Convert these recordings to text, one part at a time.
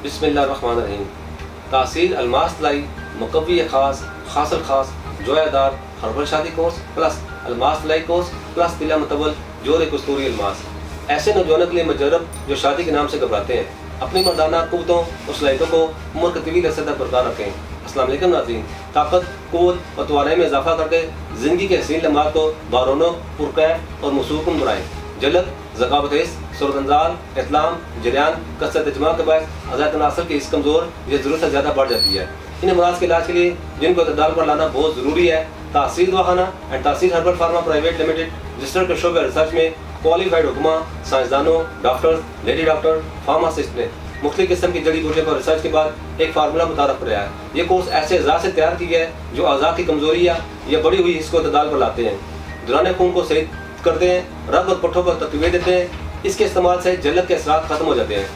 बिस्मिल्लाहिर्रहमानिर्रहीम। तासीर अलमास तलाई मुकव्वी खास खासल खास जोयादार हर्बल शादी कोर्स प्लस अलमास तलाई कोर्स प्लस तिला मुतवल जोर कस्तूरी अलमास। ऐसे नौजवानों के लिए मजरब जो शादी के नाम से घबराते हैं, अपनी मर्दाना कुव्वतों और सलाहियतों को उम्र के तवील अरसे तक बरकरार रखें। अस्सलाम वालेकुम नाज़रीन। ताकत, कुव्वत और तवानाई में इजाफा करके ज़िंदगी के हसीन लम्हात को बारौनक, पुरकैफ और मौसूकुन बनाएं। जलद, ज़कावत-हिस, सूरत-अंज़ाल, इत्लाम, जरियान, कसरत इज्मा के बायस हज़ारत नासर की इस कमज़ोर ये ज़रूरत से ज़्यादा बढ़ जाती है। इन अमराज़ के इलाज के लिए जिनको इतदाल पर लाना बहुत ज़रूरी है, तासीर दवाखाना एंड तासीर herbal pharma private limited registered के शोबे रिसर्च में क्वालिफाइड हुक्मा, साइंसदानों, डॉक्टर्स, लेडी डॉक्टर, फार्मासिस्ट ने मुख्तलिफ किस्म की जड़ी बूटियों पर रिसर्च के बाद एक फार्मूला मुतारफ कराया है। ये कोर्स ऐसे अज़ा से तैयार किया है जो अज़ा की कमज़ोरी या बढ़ी हुई हिस्स को इतदाल पर लाते हैं, दौरान खून को सही करते हैं, रग और पट्ठों को तकवीत देते हैं। इसके इस्तेमाल से जल्लत के असरात खत्म हो जाते हैं।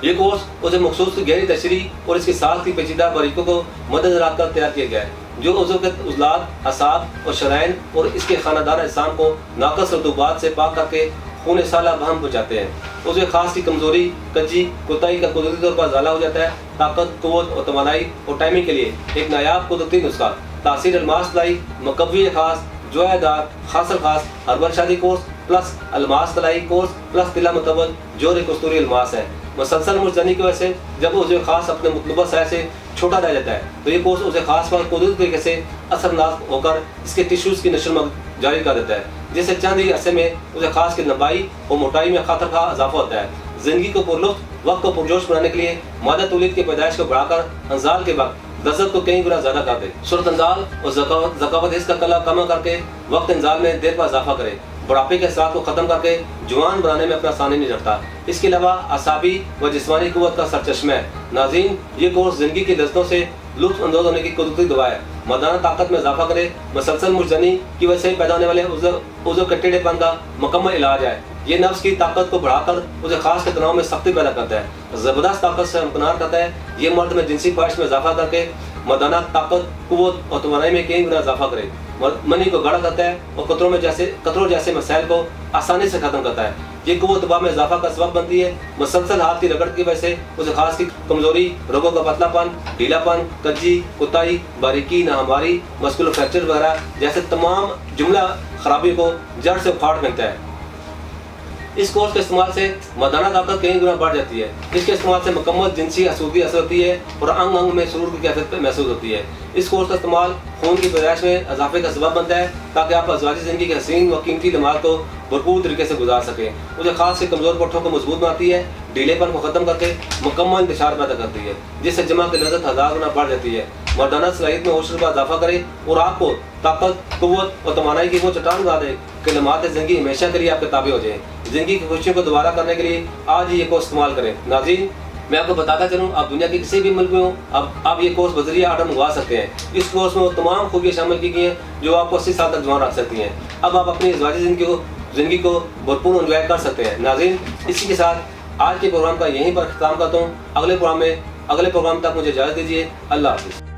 ये कोर्स उसे मखसूस की गहरी तशरी और इसकी साख की पेचीदा बारीकों को मद्देनजर रखकर तैयार किया गया है, जो उज़्व के उज़लात, असाब और शराइन और इसके खानादार अजसाम को नाकस रतूबात से पाक करके खून साला बहम पहुँचाते हैं। उज़्व खास की कमज़ोरी, कच्ची, कोताही का कुदरती तौर पर ज़ाला हो जाता है। ताकत, कुव्वत और तवानाई और टाइमिंग के लिए एक नायाब कुदरती नुस्खा तासीर अलमास तलाई मुकव्वी खास जोयादार खासल खास हर्बल शादी कोर्स प्लस अलमास तलाई कोर्स प्लस तिला मुतवल जोर कस्तूरी अलमास है। मुसलसल मुर्जनी की वजह से जब उसे खास अपने मतलूबा साइज से छोटा रह जाता है, तो ये कोर्स उसे खास पर कुदरती तरीके से असरअंदाज होकर इसके टिश्यूज़ की नशो जारी कर देता है, जिससे चंद ही अरसे में उसे खास की लंबाई और मोटाई में खातरखा इजाफा होता है। ज़िंदगी को पुरलुत्फ, वक्त को पुरजोश बनाने के लिए मादा तौलीद की पैदाइश को बढ़ाकर अंजाल के वक्त लज़्ज़त को कई गुना ज़्यादा कर दे। सूरत अंजाल और ज़कावत हिस का कला कम करके वक्त इंजाल में देर पर इजाफा करे। बुढ़ापे के असरात को ख़त्म करके जवान बनाने में अपना सानी नहीं रखता। इसके अलावा असाबी व जिस्मानी कुव्वत का सरचश्मा है। नाज़रीन, ये कोर्स ज़िंदगी की लज़्ज़तों से लुत्फ़ अंदोज़ होने की कुदरती दवा है। मर्दाना ताकत में इजाफा करे, मुसलसल मुर्जनी की वजह से पैदा होने वाले उज़्व के टेढ़ेपन का मुकम्मल इलाज है। ये नफ्स की ताकत को बढ़ाकर उसे खास के तनाव में सख्ती पैदा करता है, ज़बरदस्त ताकत से हमकनार करता है। ये मर्द में जिनसी ख्वाहिश में इजाफा करके मर्दाना ताकत, कुव्वत और तवानाई में कई गुना इजाफा करे, मनी को गाढ़ा करता है और कतरों जैसे मसाइल को आसानी से ख़त्म करता है। ये कुव्वत दबा में इजाफा का सबब बनती है। मुसलसल हाथ की रगड़ की वजह से उसे खास की कमज़ोरी, रोगों का पतलापन, ढीलापन, कच्ची, कोताही, बारीकी, नाहमारी, मस्कुलर फ्रैक्चर वगैरह जैसे तमाम जुमला खराबी को जड़ से उखाड़ फेंकता है। इस कोर्स के इस्तेमाल से मर्दाना ताकत कई गुना बढ़ जाती है। इसके इस्तेमाल से मुकम्मल जिनसी आसूदगी असर होती है और अंग अंग में सुरूर की कैफियत महसूस होती है। इस कोर्स का इस्तेमाल खून की पैदाइश में इजाफे का सबब बनता है, ताकि आप अज़वाजी ज़िंदगी के हसीन व कीमती लम्हात को भरपूर तरीके से गुजार सकें। उसे खास से कमज़ोर पट्ठों को मजबूत बनाती है, ढीलेपन को ख़त्म करके मुकम्मल इंतशार पैदा करती है, जिससे जमा की लज़्ज़त हज़ार गुना बढ़ जाती है। मर्दाना सलाहियत में हौसले का इजाफा करे और आपको ताकत, कुव्वत और तवानाई की वो चट्टान बना दे कि लम्हात ज़िंदगी हमेशा के लिए आपके ताबे हो जाए। ज़िंदगी की खुशियों को दोबारा करने के लिए आज ही ये कोर्स इस्तेमाल करें। नाज़रीन, मैं आपको बताता चलूँ, आप दुनिया के किसी भी मुल्क में हो, अब आप ये कोर्स बज़रिया आर्डर मंगवा सकते हैं। इस कोर्स में वो तमाम खूबियाँ शामिल की गई हैं जो आपको 80 साल तक जवान रख सकती हैं। अब आप अपनी अज़वाजी ज़िंदगी को भरपूर एंजॉय कर सकते हैं। नाज़रीन, इसी के साथ आज के प्रोग्राम का यहीं पर ख़त्म करता हूँ। अगले प्रोग्राम तक मुझे इजाज़त दीजिए। अल्लाह हाफ़िज़।